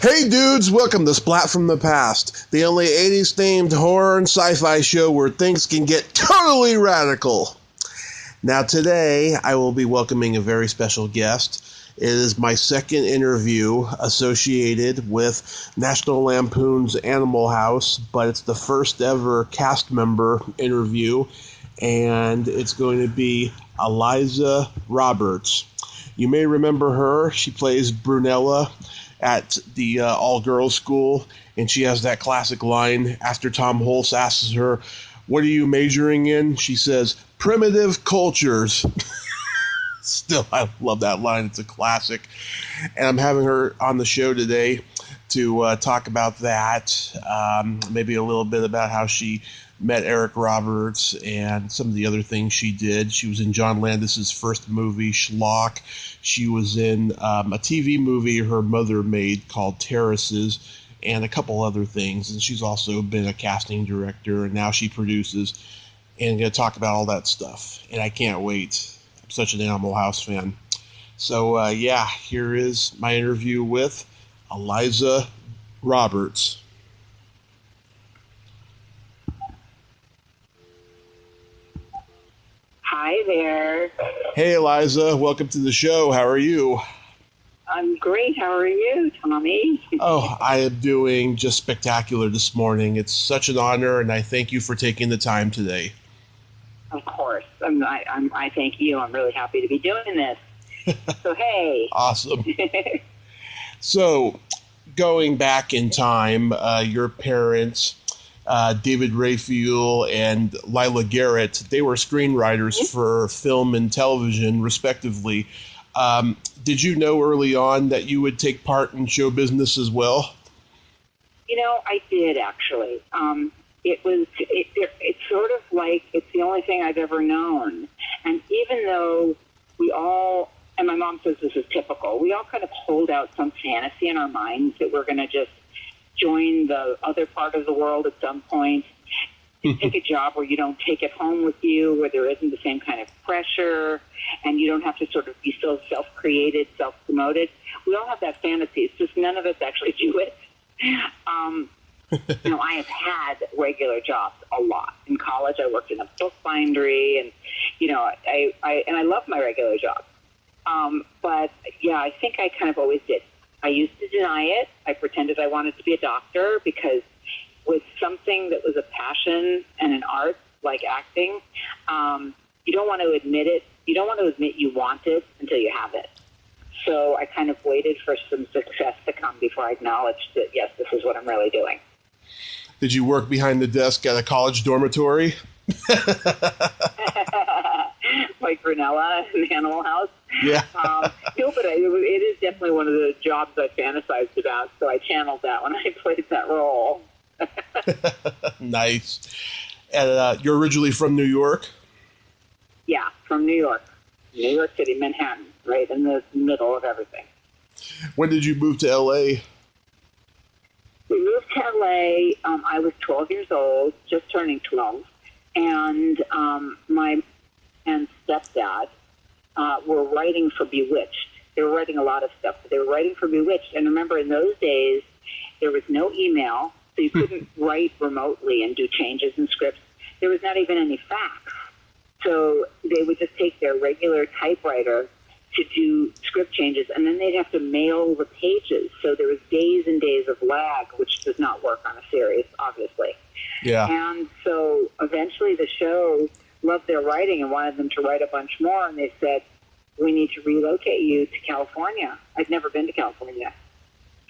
Hey dudes, welcome to Splat from the Past, the only 80s themed horror and sci-fi show where things can get totally radical. Now today, I will be welcoming a very special guest. It is my second interview associated with National Lampoon's Animal House, but it's the first ever cast member interview, and it's going to be Eliza Roberts. You may remember her. She plays Brunella at the all-girls school, and she has that classic line after Tom Hulse asks her, "What are you majoring in?" She says, "Primitive cultures." Still, I love that line. It's a classic. And I'm having her on the show today to talk about that, maybe a little bit about how she met Eric Roberts and some of the other things she did. She was in John Landis's first movie, Shlock. She was in a TV movie her mother made called Terraces, and a couple other things. And she's also been a casting director, and now she produces. And I'm going to talk about all that stuff. And I can't wait. I'm such an Animal House fan. So, here is my interview with Eliza Roberts. Hi there. Hey, Eliza. Welcome to the show. How are you? I'm great. How are you, Tommy? Oh, I am doing just spectacular this morning. It's such an honor, and I thank you for taking the time today. Of course. I thank you. I'm really happy to be doing this. So, hey. Awesome. So, going back in time, your parents, David Raphael and Lila Garrett, they were screenwriters for film and television, respectively. Did you know early on that you would take part in show business as well? You know, I did, actually. It's sort of like it's the only thing I've ever known. And even though we all, and my mom says this is typical, we all kind of hold out some fantasy in our minds that we're going to just join the other part of the world at some point, take a job where you don't take it home with you, where there isn't the same kind of pressure, and you don't have to sort of be so self-created, self-promoted. We all have that fantasy. It's just none of us actually do it. I have had regular jobs a lot. In college, I worked in a book bindery, and, I love my regular job. But, I think I kind of always did. I used to deny it. I pretended I wanted to be a doctor because with something that was a passion and an art like acting, you don't want to admit it. You don't want to admit you want it until you have it. So I kind of waited for some success to come before I acknowledged that, yes, this is what I'm really doing. Did you work behind the desk at a college dormitory? Like Brunella in the Animal House? Yeah. But it is definitely one of the jobs I fantasized about, so I channeled that when I played that role. Nice. And you're originally from New York? Yeah, from New York. New York City, Manhattan, right in the middle of everything. When did you move to L.A.? We moved to L.A. I was 12 years old, just turning 12, and my stepdad were writing for Bewitched. They were writing a lot of stuff, but they were writing for Bewitched. And remember, in those days, there was no email, so you couldn't write remotely and do changes in scripts. There was not even any fax. So they would just take their regular typewriter to do script changes, and then they'd have to mail the pages. So there was days and days of lag, which does not work on a series, obviously. Yeah. And so eventually the show loved their writing and wanted them to write a bunch more, and they said, "We need to relocate you to California." I'd never been to California.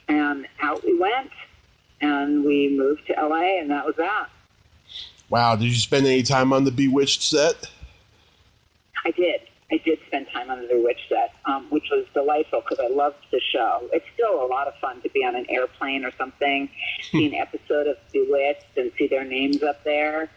And out we went, and we moved to L.A., and that was that. Wow. Did you spend any time on the Bewitched set? I did. I did spend time on the Bewitched set, which was delightful because I loved the show. It's still a lot of fun to be on an airplane or something, see an episode of Bewitched and see their names up there.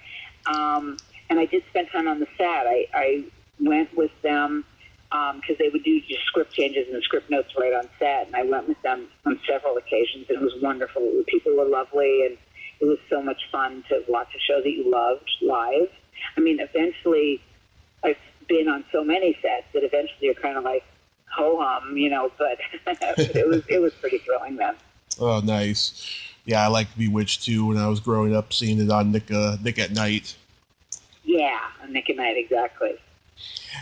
And I did spend time on the set. I went with them because they would do just script changes and script notes right on set, and I went with them on several occasions, and it was wonderful. The people were lovely, and it was so much fun to watch a show that you loved live. I mean, eventually, I've been on so many sets that eventually you're kind of like, ho-hum, but it was pretty thrilling then. Oh, nice. Yeah, I liked Bewitched too when I was growing up, seeing it on Nick at Night. Yeah, on Nick at Night, exactly.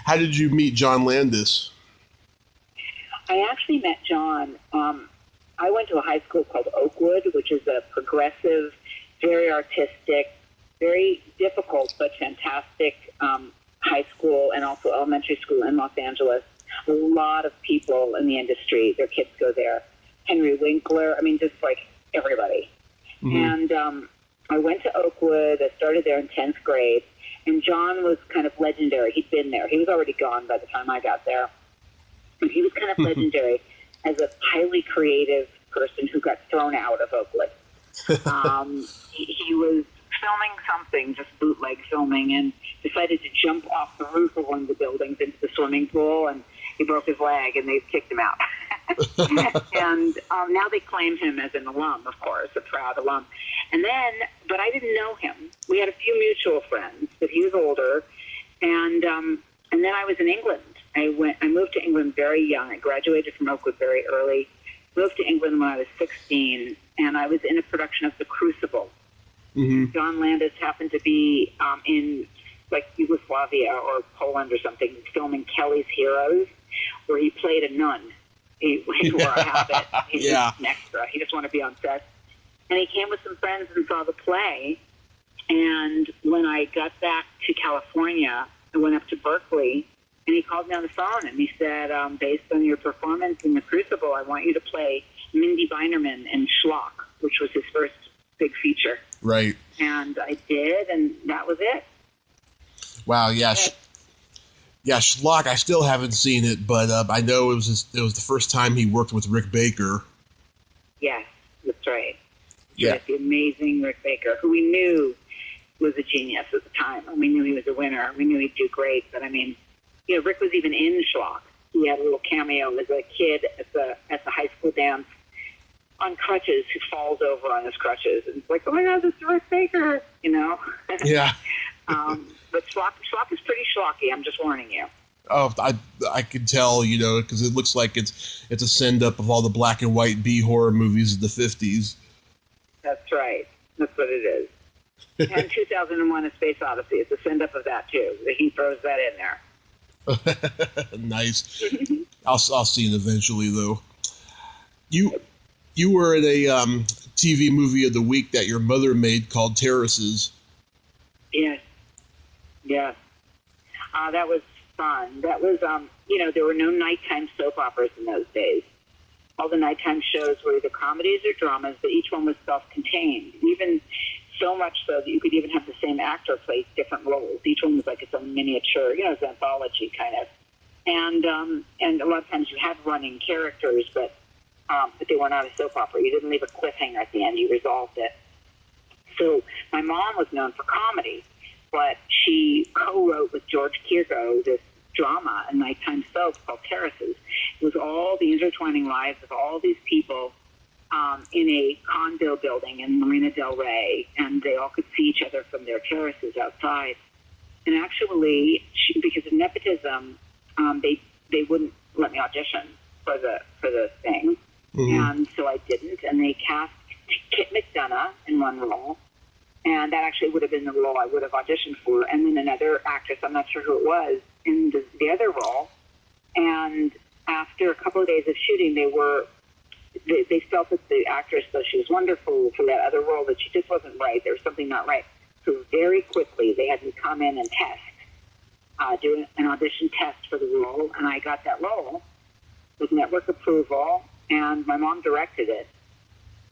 How did you meet John Landis? I actually met John. I went to a high school called Oakwood, which is a progressive, very artistic, very difficult but fantastic high school and also elementary school in Los Angeles. A lot of people in the industry, their kids go there. Henry Winkler, I mean, just like everybody. Mm-hmm. And I went to Oakwood. I started there in 10th grade. And John was kind of legendary. He'd been there. He was already gone by the time I got there. But he was kind of legendary as a highly creative person who got thrown out of Oakwood. He was filming something, just bootleg filming, and decided to jump off the roof of one of the buildings into the swimming pool, and he broke his leg, and they kicked him out. And now they claim him as an alum, of course, a proud alum. And then, but I didn't know him. We had a few mutual friends, but he was older, and then I was in England. I moved to England very young. I graduated from Oakwood very early. Moved to England when I was 16, and I was in a production of The Crucible. Mm-hmm. John Landis happened to be in like Yugoslavia or Poland or something, filming Kelly's Heroes, where he played a nun. He wore a habit. He was an extra. He just wanted to be on set. And he came with some friends and saw the play. And when I got back to California, I went up to Berkeley, and he called me on the phone, and he said, based on your performance in The Crucible, I want you to play Mindy Binerman in Shlock, which was his first big feature. Right. And I did, and that was it. Wow, yeah. Shlock, I still haven't seen it, but I know it was the first time he worked with Rick Baker. Yes, that's right. Yeah. The amazing Rick Baker, who we knew was a genius at the time. And we knew he was a winner. We knew he'd do great. But, I mean, Rick was even in Shlock. He had a little cameo as a kid at the high school dance on crutches, who falls over on his crutches. And it's like, oh, my God, this is Rick Baker, Yeah. But Shlock is pretty schlocky. I'm just warning you. Oh, I could tell, because it looks like it's a send-up of all the black and white B-horror movies of the 50s. That's right. That's what it is. And 2001: A Space Odyssey. It's a send-up of that, too. He throws that in there. Nice. I'll see it eventually, though. You were in a TV movie of the week that your mother made called Terraces. Yes. Yeah. That was fun. That was, there were no nighttime soap operas in those days. All the nighttime shows were either comedies or dramas, but each one was self-contained. Even so much so that you could even have the same actor play different roles. Each one was like its own miniature, it's an anthology kind of. And a lot of times you had running characters, but they were not a soap opera. You didn't leave a cliffhanger at the end. You resolved it. So my mom was known for comedy, but she co-wrote with George Kierko this drama, a nighttime soap called Terraces. It was all the intertwining lives of all these people in a condo building in Marina del Rey, and they all could see each other from their terraces outside. And actually, because of nepotism, they wouldn't let me audition for the thing, and so I didn't. And they cast Kit McDonough in one role, and that actually would have been the role I would have auditioned for. And then another actress, I'm not sure who it was, in the other role. And after a couple of days of shooting, they felt that the actress, though she was wonderful for that other role, that she just wasn't right. There was something not right. So very quickly, they had me come in and do an audition test for the role, and I got that role with network approval, and my mom directed it.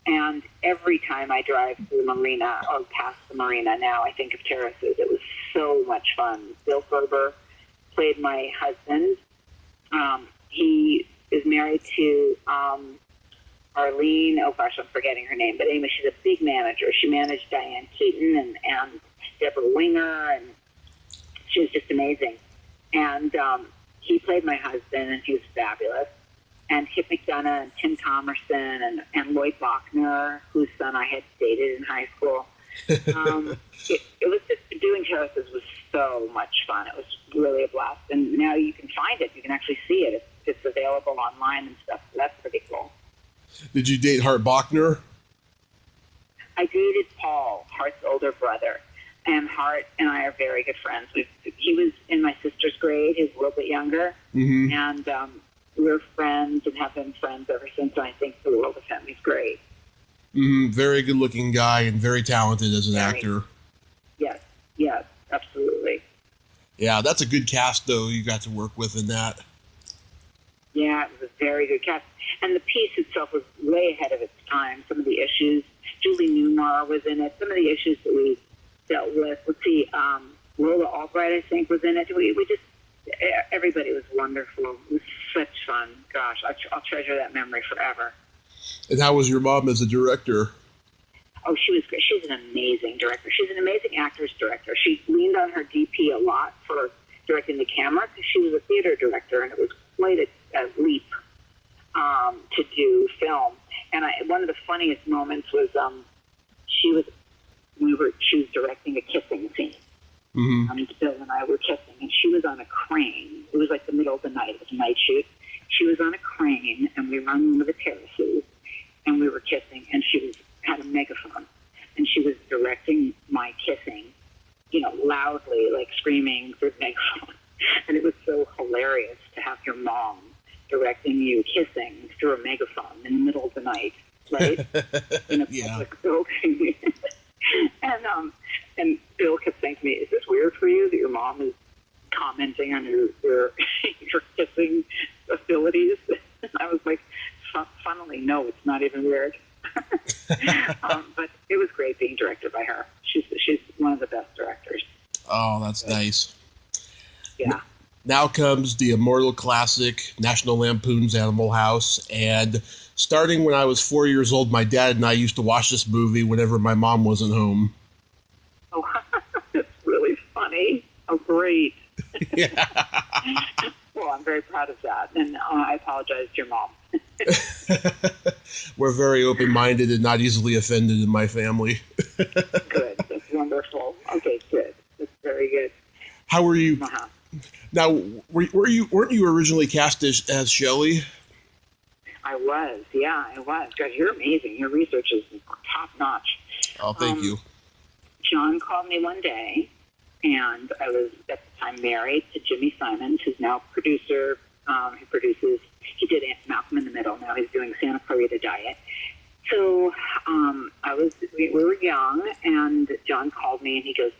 And every time I drive through the marina or past the marina now, I think of Terraces. It was so much fun. Bill Ferber played my husband. He is married to Arlene. Oh, gosh, I'm forgetting her name. But anyway, she's a big manager. She managed Diane Keaton and Deborah Winger, and she was just amazing. And he played my husband, and he was fabulous. And Kit McDonough and Tim Thomerson and Lloyd Bachner, whose son I had dated in high school. It was just, doing Terraces was so much fun. It was really a blast. And now you can find it. You can actually see it. It's available online and stuff. So that's pretty cool. Did you date Hart Bachner? I dated Paul, Hart's older brother, and Hart and I are very good friends. He was in my sister's grade. He's a little bit younger, and we're friends and have been friends ever since. And I think the world of him. He's great. Very good-looking guy and very talented as an actor. Yes, absolutely. Yeah, that's a good cast, though, you got to work with in that. Yeah, it was a very good cast. And the piece itself was way ahead of its time. Some of the issues, Julie Newmar was in it. Some of the issues that we dealt with. Let's see, Lola Albright, I think, was in it. We just, everybody was wonderful. It was such fun. Gosh, I'll treasure that memory forever. And how was your mom as a director? Oh, she was great. She's an amazing director. She's an amazing actress director. She leaned on her DP a lot for directing the camera because she was a theater director, and it was quite a leap to do film. And one of the funniest moments was she was directing a kissing scene. Bill and I were kissing, and she was on a crane. It was like the middle of the night. It was a night shoot. She was on a crane, and we were on one of the terraces, and we were kissing, and she had a megaphone, and she was directing my kissing, loudly, like screaming through the megaphone. And it was so hilarious to have your mom directing you kissing through a megaphone in the middle of the night, right? In a public building. And Bill kept saying to me, "Is this weird for you that your mom is commenting on your kissing abilities?" And I was like, funnily, no, it's not even weird. But it was great being directed by her. She's one of the best directors. Oh, that's nice. Yeah. Now comes the immortal classic, National Lampoon's Animal House. And starting when I was 4 years old, my dad and I used to watch this movie whenever my mom wasn't home. Oh, that's really funny. Oh, great. Yeah. Well, I'm very proud of that. And I apologize to your mom. We're very open-minded and not easily offended in my family. Good. That's wonderful. Okay, good. That's very good. How were you? Now, weren't you originally cast as Shelley? I was. Yeah, I was. God, you're amazing. Your research is top-notch. Oh, thank you. John called me one day, and I was at the time married to Jimmy Simons, who's now producer. He did Malcolm in the Middle. Now he's doing Santa Clarita Diet. So we were young, and John called me, and he goes,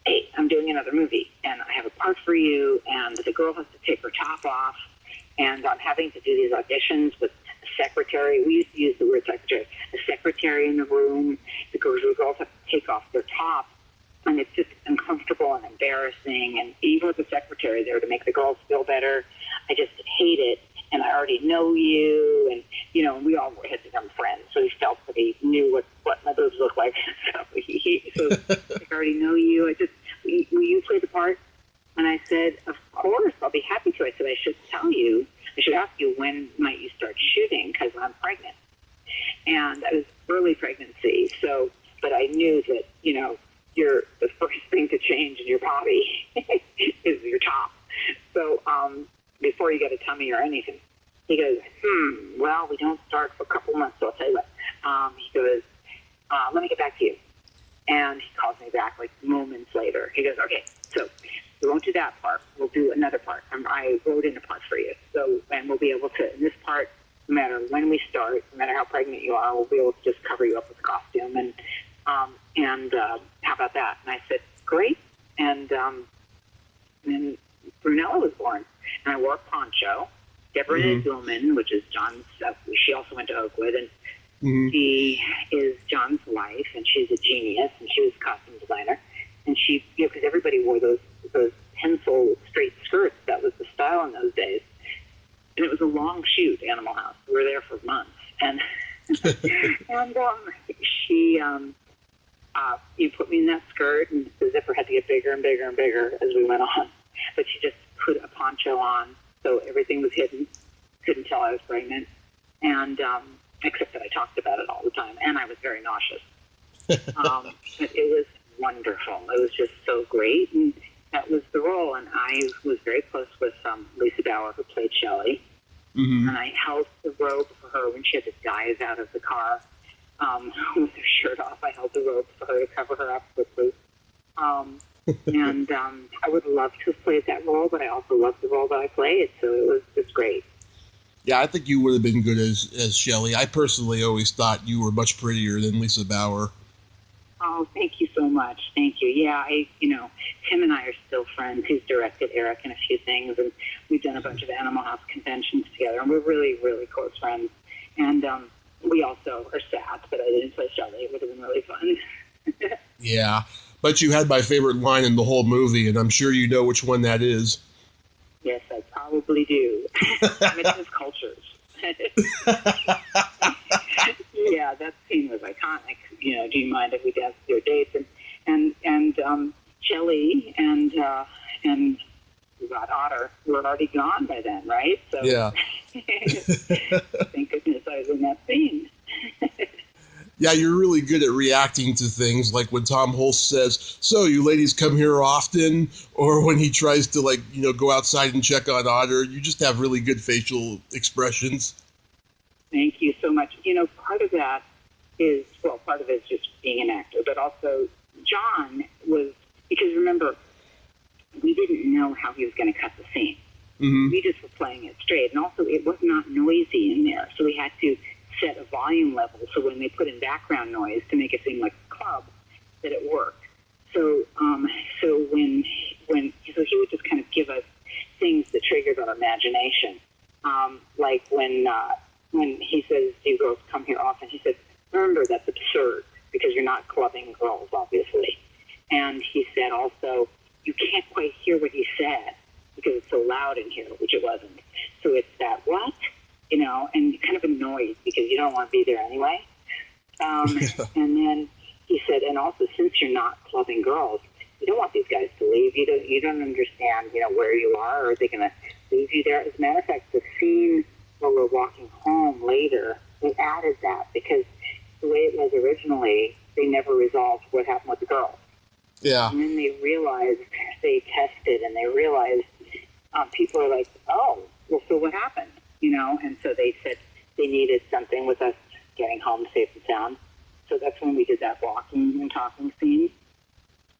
"Hey, I'm doing another movie, and I have a part for you, and the girl has to take her top off, and I'm having to do these auditions with a secretary." We used to use the word secretary. A secretary in the room. The girls have to take off their top, and it's just uncomfortable and embarrassing, and even with the secretary there to make the girls feel better, I just hate it. And I already know you, and we all had become friends, so he felt that he knew what my boobs looked like. So I already know you. Will you play the part? And I said, "Of course, I'll be happy to." I said, "I should ask you, when might you start shooting, because I'm pregnant." And I was early pregnancy, but I knew that the first thing to change in your body is your top. So before you get a tummy or anything. He goes, well, we don't start for a couple months, so I'll tell you what. He goes, let me get back to you. And he calls me back like moments later. He goes, "Okay, so we won't do that part. We'll do another part. I wrote in a part for you. And we'll be able to, in this part, no matter when we start, no matter how pregnant you are, we'll be able to just cover you up with a costume. And how about that?" And I said, "Great." And then Brunella was born. And I wore a poncho. Deborah Dillman, which is John's, she also went to Oakwood, and she is John's wife, and she's a genius, and she was a costume designer. And she, because everybody wore those pencil straight skirts, that was the style in those days. And it was a long shoot, Animal House. We were there for months. And she, you put me in that skirt, and the zipper had to get bigger and bigger and bigger as we went on. But she just put a poncho on, so everything was hidden. Couldn't tell I was pregnant. And except that I talked about it all the time, and I was very nauseous. But it was wonderful. It was just so great, and that was the role. And I was very close with Lisa Bauer, who played Shelley, Mm-hmm. And I held the rope for her when she had to dive out of the car with her shirt off. I held the rope for her to cover her up quickly. And I would love to have played that role, but I also loved the role that I played, so it was just great. Yeah, I think you would have been good as Shelley. I personally always thought you were much prettier than Lisa Bauer. Oh, thank you so much. Thank you. Yeah, Tim and I are still friends. He's directed Eric in a few things, and we've done a bunch of Animal House conventions together, and we're really, really close friends. And we also are sad that I didn't play Shelley. It would have been really fun. Yeah, but you had my favorite line in the whole movie, and I'm sure you know which one that is. Yes, I probably do. Primitive cultures. Yeah, that scene was iconic. Do you mind if we dance to your dates? And Shelley and Otter were already gone by then, right? So Yeah. Thank goodness I was in that scene. Yeah, you're really good at reacting to things, like when Tom Hulse says, "So, you ladies come here often?" Or when he tries to, go outside and check on Otter. You just have really good facial expressions. Thank you so much. Part of that is, part of it is just being an actor, but also John was, because remember, we didn't know how he was going to cut the scene. Mm-hmm. We just were playing it straight. And also, it was not noisy in there, so we had to set a volume level so when they put in background noise to make it seem like a club, that it worked. So when he would just kind of give us things that triggered our imagination, like when he says, "Do you girls come here often?" He said, "Remember, that's absurd because you're not clubbing girls, obviously." And he said also, "You can't quite hear what he said because it's so loud in here," which it wasn't. So it's that what? And kind of annoyed because you don't want to be there anyway. And then he said, and also since you're not clubbing girls, you don't want these guys to leave. You don't understand, where you are, or are they going to leave you there? As a matter of fact, the scene where we're walking home later, we added that because the way it was originally, they never resolved what happened with the girls. Yeah. And then they realized, they tested, and they realized people are like, oh, well, so what happened? And so they said they needed something with us getting home safe and sound. So that's when we did that walking and talking scene.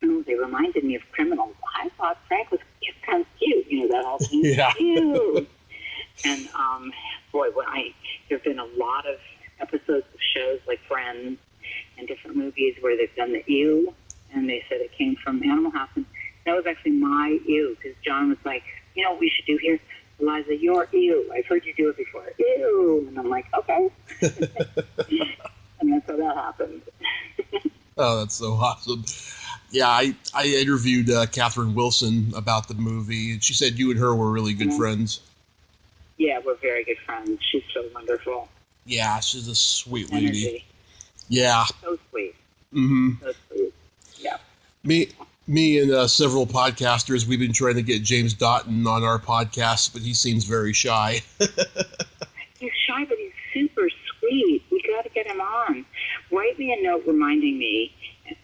And they reminded me of Criminals. I thought Frank was kind of cute, that whole scene. Yeah. Cute. And, there have been a lot of episodes of shows like Friends and different movies where they've done the ew, and they said it came from Animal House. And that was actually my ew, because John was like, what we should do here? Eliza, you're ew. I've heard you do it before. Ew. And I'm like, okay. And that's how that happened. Oh, that's so awesome. Yeah, I interviewed Catherine Wilson about the movie, and she said you and her were really good friends. Yeah, we're very good friends. She's so wonderful. Yeah, she's a sweet lady. Energy. Yeah. So sweet. Mm-hmm. So sweet. Yeah. Me and several podcasters, we've been trying to get James Doughton on our podcast, but he seems very shy. He's shy, but he's super sweet. We got to get him on. Write me a note reminding me,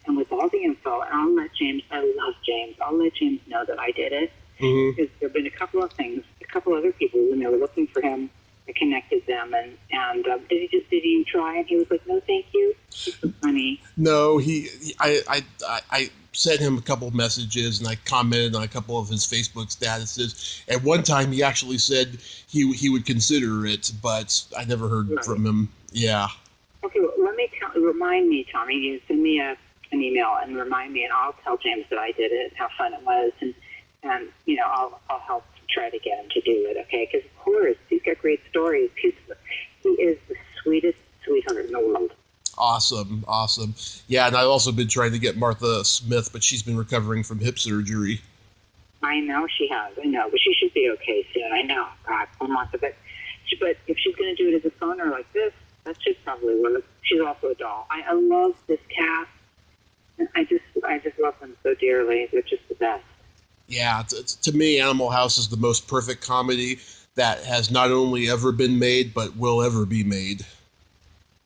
and with all the info, and I'll let James, I love James, I'll let James know that I did it. Mm-hmm. Because there have been a couple of things, a couple other people, when they were looking for him, I connected them, and did he try? And he was like, no, thank you. He's so funny. No, I sent him a couple of messages, and I commented on a couple of his Facebook statuses. At one time, he actually said he would consider it, but I never heard from him. Yeah. Okay, well, remind me, Tommy. You send me an email and remind me, and I'll tell James that I did it, how fun it was, and I'll help try to get him to do it. Okay, because of course he's got great stories. He is the sweetest sweetheart in the world. Awesome. Yeah, and I've also been trying to get Martha Smith, but she's been recovering from hip surgery. I know she has. I know, but she should be okay soon. I know. God, poor Martha. But if she's going to do it as a phoner like this, that should probably work. She's also a doll. I love this cast. And I just love them so dearly. They're just the best. Yeah, to me, Animal House is the most perfect comedy that has not only ever been made, but will ever be made.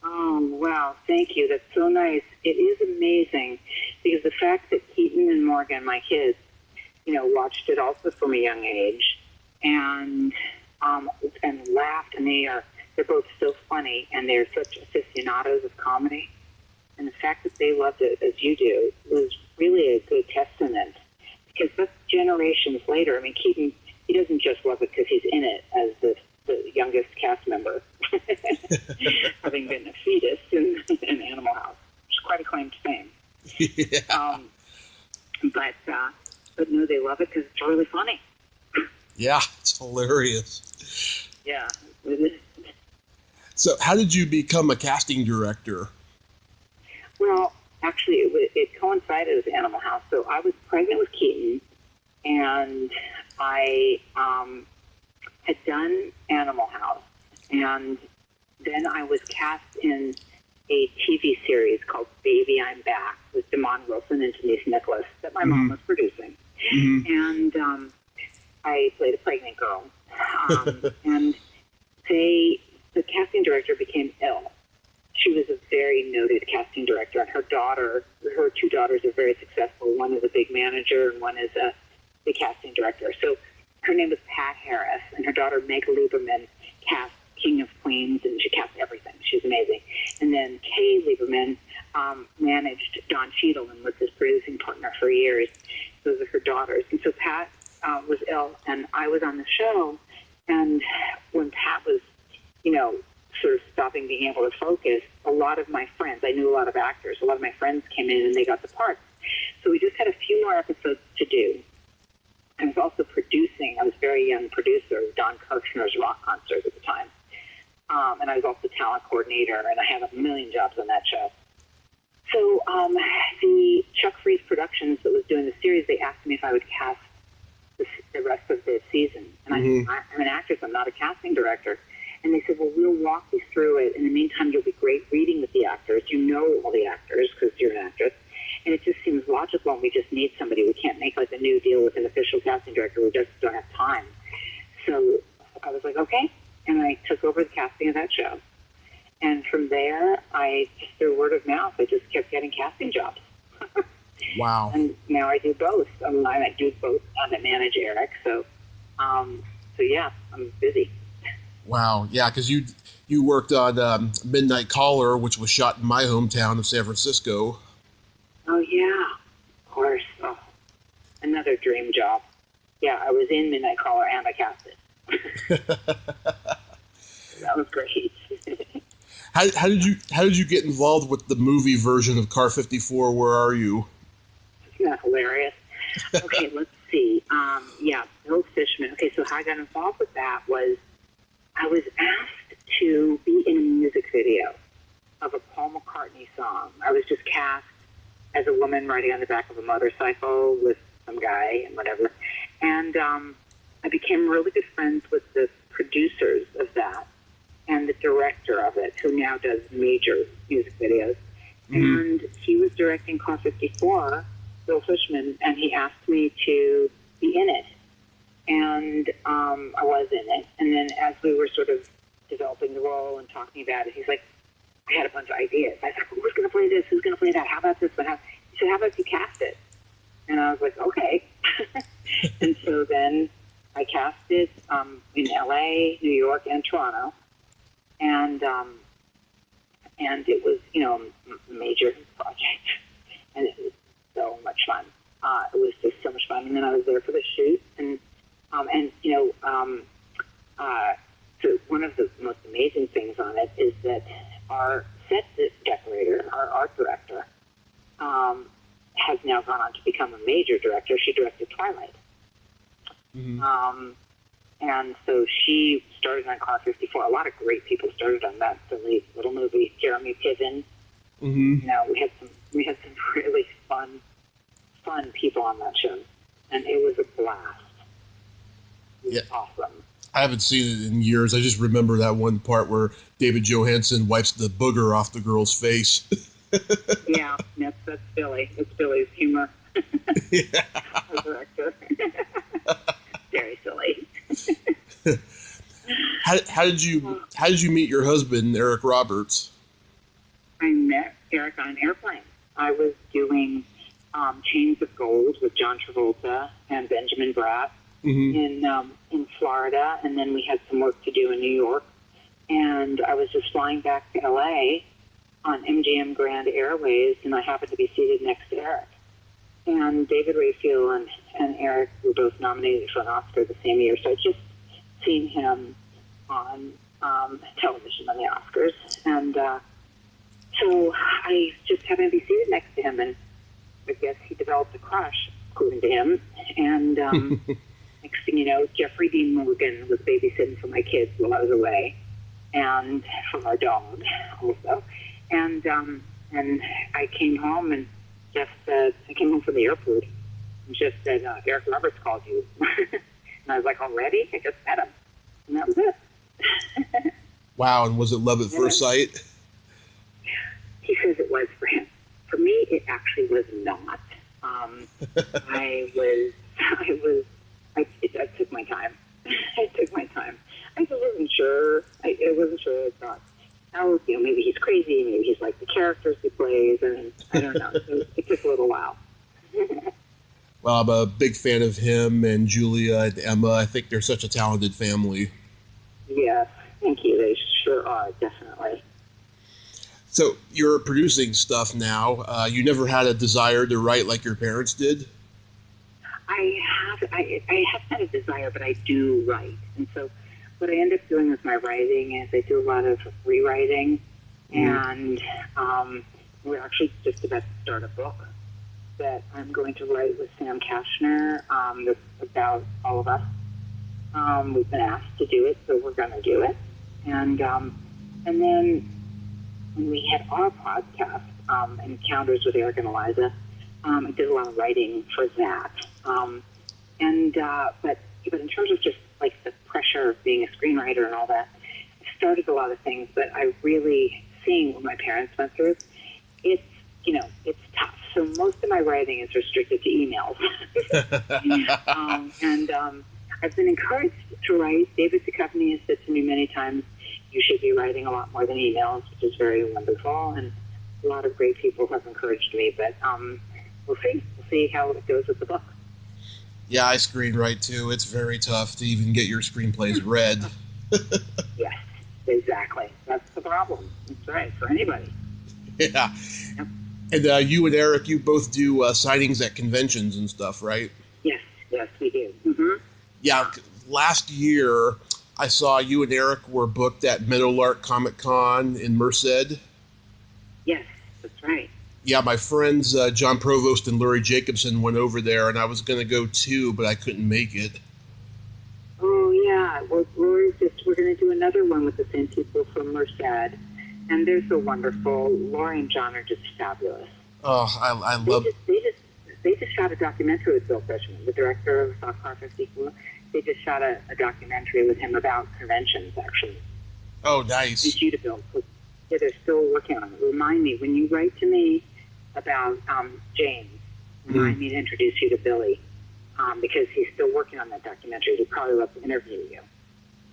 Oh, wow. Thank you. That's so nice. It is amazing because the fact that Keaton and Morgan, my kids, watched it also from a young age. And and laughed, and they're both so funny, and they're such aficionados of comedy. And the fact that they loved it as you do was really a good testament, because that's generations later. I mean, Keaton, he doesn't just love it because he's in it as the youngest cast member, having been a fetus in Animal House, which is quite a claim to fame. Yeah. But no, they love it because it's really funny. Yeah, it's hilarious. Yeah, it is. So how did you become a casting director? Well, actually, it coincided with Animal House. So I was pregnant with Keaton, and I had done Animal House, and then I was cast in a TV series called Baby, I'm Back with Damon Wilson and Denise Nicholas that my mom was producing. And I played a pregnant girl. And the casting director became ill. She was a very noted casting director, and her two daughters are very successful. One is a big manager, and one is the casting director. So her name was Pat Harris, and her daughter Meg Lieberman cast King of Queens, and she cast everything. She's amazing. And then Kay Lieberman managed Don Cheadle and was his producing partner for years. Those are her daughters. And so Pat was ill, and I was on the show, and when Pat was, sort of stopping being able to focus, a lot of my friends, I knew a lot of actors, a lot of my friends came in and they got the parts. So we just had a few more episodes to do. I was also producing. I was a very young producer of Don Kirshner's rock concert at the time. And I was also talent coordinator, and I had a million jobs on that show. So the Chuck Freeze Productions that was doing the series, they asked me if I would cast the rest of the season. And I'm an actress. I'm not a casting director. And they said, well, we'll walk you through it. In the meantime, you'll be great reading with the actors. You know all the actors because you're an actress. And it just seems logical, and we just need somebody. We can't make like a new deal with an official casting director. We just don't have time. So I was like, okay. And I took over the casting of that show. And from there, just through word of mouth, I just kept getting casting jobs. Wow. And now I do both. I do both. I manage Eric. So yeah, I'm busy. Wow. Yeah, because you worked on Midnight Caller, which was shot in my hometown of San Francisco. Oh, yeah. Of course. Oh, another dream job. Yeah, I was in Midnight Caller and I cast it. That was great. How did you get involved with the movie version of Car 54? Where Are You? Isn't that hilarious? Okay, let's see. Bill Fishman. Okay, so how I got involved with that was I was asked to be in a music video of a Paul McCartney song. I was just cast as a woman riding on the back of a motorcycle with some guy and whatever. And I became really good friends with the producers of that and the director of it, who now does major music videos. And he was directing Car 54, Bill Fishman, and he asked me to be in it. And I was in it. And then as we were sort of developing the role and talking about it, he's like, I had a bunch of ideas. I said, who's going to play this? Who's going to play that? How about this one? He said, how about you cast it? And I was like, okay. And so then I cast it in L.A., New York, and Toronto. And it was, a major project. And it was so much fun. It was just so much fun. And then I was there for the shoot. So one of the most amazing things on it is that our set decorator, our art director, has now gone on to become a major director. She directed Twilight. And so she started on Car 54. A lot of great people started on that silly little movie. Jeremy Piven. We had some really fun people on that show, and it was a blast. It was awesome. I haven't seen it in years. I just remember that one part where David Johansen wipes the booger off the girl's face. Yeah, that's Billy. It's Billy's humor. Yeah. As director. Very silly. How did you meet your husband, Eric Roberts? I met Eric on an airplane. I was doing Chains of Gold with John Travolta and Benjamin Bratt. in Florida, and then we had some work to do in New York. And I was just flying back to LA on MGM Grand Airways, and I happened to be seated next to Eric. And David Rayfield and Eric were both nominated for an Oscar the same year, so I'd just seen him on television on the Oscars. And so I just happened to be seated next to him, and I guess he developed a crush, according to him. And next thing you know, Jeffrey Dean Morgan was babysitting for my kids while I was away, and for our dog also. And I came home, and Jeff said, I came home from the airport, and Jeff said, Eric Roberts called you. And I was like, already? I just met him. And that was it. Wow, and was it love at first sight? He says it was for him. For me, it actually was not. I took my time. I took my time. I just wasn't sure. I wasn't sure. I thought, maybe he's crazy. Maybe he's like the characters he plays. And I don't know. It took a little while. Well, I'm a big fan of him and Julia and Emma. I think they're such a talented family. Yes, thank you. They sure are, definitely. So you're producing stuff now. You never had a desire to write like your parents did? I have had a desire, but I do write. And so what I end up doing with my writing is I do a lot of rewriting, and we're actually just about to start a book that I'm going to write with Sam Kashner that's about all of us. We've been asked to do it, so we're going to do it. And then when we had our podcast, Encounters with Eric and Eliza, I did a lot of writing for that. But in terms of just like the pressure of being a screenwriter and all that, I started a lot of things, but I really, seeing what my parents went through, it's tough. So most of my writing is restricted to emails. I've been encouraged to write. David Duchovny has said to me many times, you should be writing a lot more than emails, which is very wonderful. And a lot of great people have encouraged me, but we'll see. We'll see how it goes with the book. Yeah, I screenwrite too. It's very tough to even get your screenplays read. Yes, exactly. That's the problem. That's right, for anybody. Yeah. Yep. And you and Eric, you both do signings at conventions and stuff, right? Yes, we do. Mm-hmm. Yeah, last year I saw you and Eric were booked at Meadowlark Comic Con in Merced. Yes, that's right. Yeah, my friends John Provost and Laurie Jacobson went over there, and I was going to go too, but I couldn't make it. Oh, yeah. Well, we're going to do another one with the same people from Merced, and they're so wonderful. Laurie and John are just fabulous. Oh, I love... They just shot a documentary with Bill Fishman, the director of Car 54. They just shot a documentary with him about conventions, actually. Oh, nice. It's you to Bill. Yeah, they're still working on it. Remind me, when you write to me about James, remind me to introduce you to Billy, because he's still working on that documentary. He'd probably love to interview you.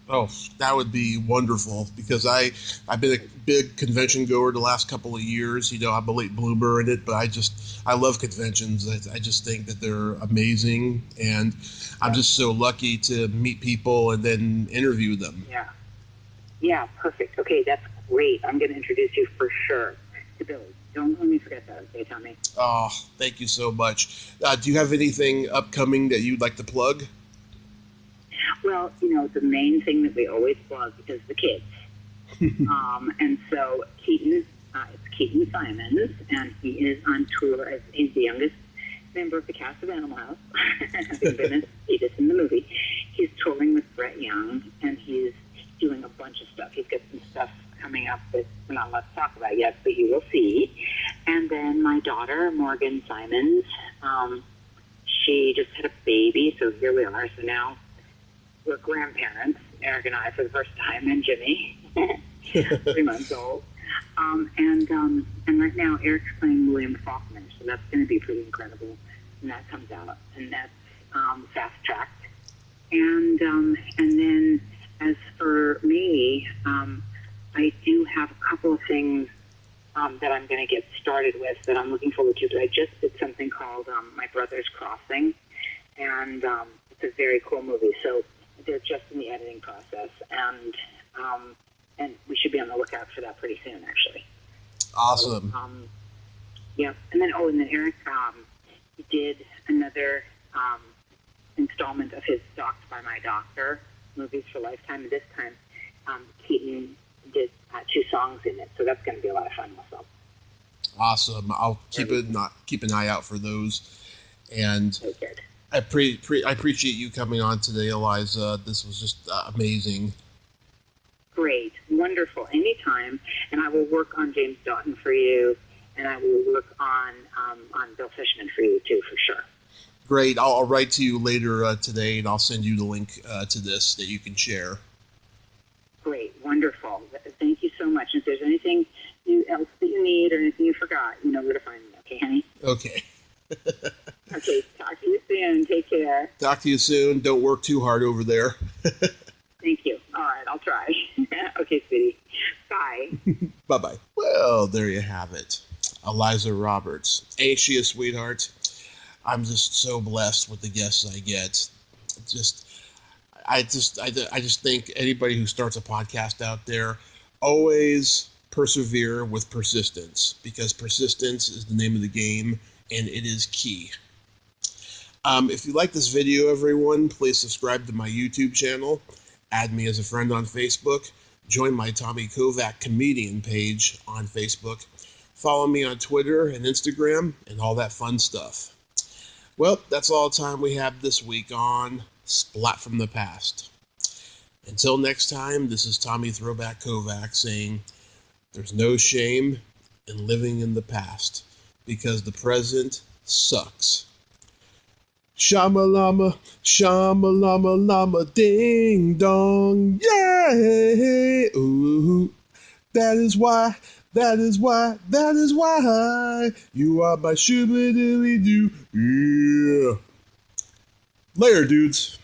Oh, that would be wonderful, because I've been a big convention goer the last couple of years. You know, I'm a late bloomer in it, but I love conventions. I just think that they're amazing, and I'm just so lucky to meet people and then interview them. Yeah, perfect. Okay, that's great. I'm going to introduce you for sure to Billy. Don't let me forget that, okay, Tommy? Oh, thank you so much. Do you have anything upcoming that you'd like to plug? Well, the main thing that we always plug is the kids. And so Keaton, it's Keaton Simons, and he is on tour as he's the youngest member of the cast of Animal House, having been a fetus in the movie. He's touring with Brett Young, and he's doing a bunch of stuff. He's got some stuff coming up that we're not allowed to talk about yet, but you will see. And then my daughter, Morgan Simons, she just had a baby, so here we are. So now we're grandparents, Eric and I, for the first time, and Jimmy, 3 months old. And right now Eric's playing William Faulkner, so that's going to be pretty incredible. And that comes out, and that's fast-tracked. And then as for me, I do have a couple of things that I'm going to get started with that I'm looking forward to. But I just did something called My Brother's Crossing, and it's It's a very cool movie. So they're just in the editing process, and we should be on the lookout for that pretty soon, actually. Awesome. Yeah, and then Eric did another installment of his Docked by My Doctor movies for Lifetime. This time, Keaton did 2 songs in it, so that's going to be a lot of fun also. Awesome. I'll keep an eye out for those. And I appreciate you coming on today, Eliza. This was just amazing. Great, wonderful. Anytime, and I will work on James Doughton for you, and I will work on Bill Fishman for you too, for sure. Great. I'll write to you later today, and I'll send you the link to this that you can share. Great, wonderful. Thank you so much. If there's anything else that you need or anything you forgot, you know where to find me. Okay, honey? Okay. Okay, talk to you soon. Take care. Talk to you soon. Don't work too hard over there. Thank you. All right, I'll try. Okay, sweetie. Bye. Bye-bye. Well, there you have it. Eliza Roberts. Ain't she a sweetheart? I'm just so blessed with the guests I get. I just think anybody who starts a podcast out there, always persevere with persistence, because persistence is the name of the game, and it is key. If you like this video, everyone, please subscribe to my YouTube channel, add me as a friend on Facebook, join my Tommy Kovac comedian page on Facebook, follow me on Twitter and Instagram, and all that fun stuff. Well, that's all the time we have this week on Splat from the Past. Until next time, this is Tommy Throwback Kovac saying, there's no shame in living in the past, because the present sucks. Shamalama, shamalama, lama, ding dong, yay! Ooh, that is why you are my shoo-ba-doo-doo. Yeah. Later, dudes.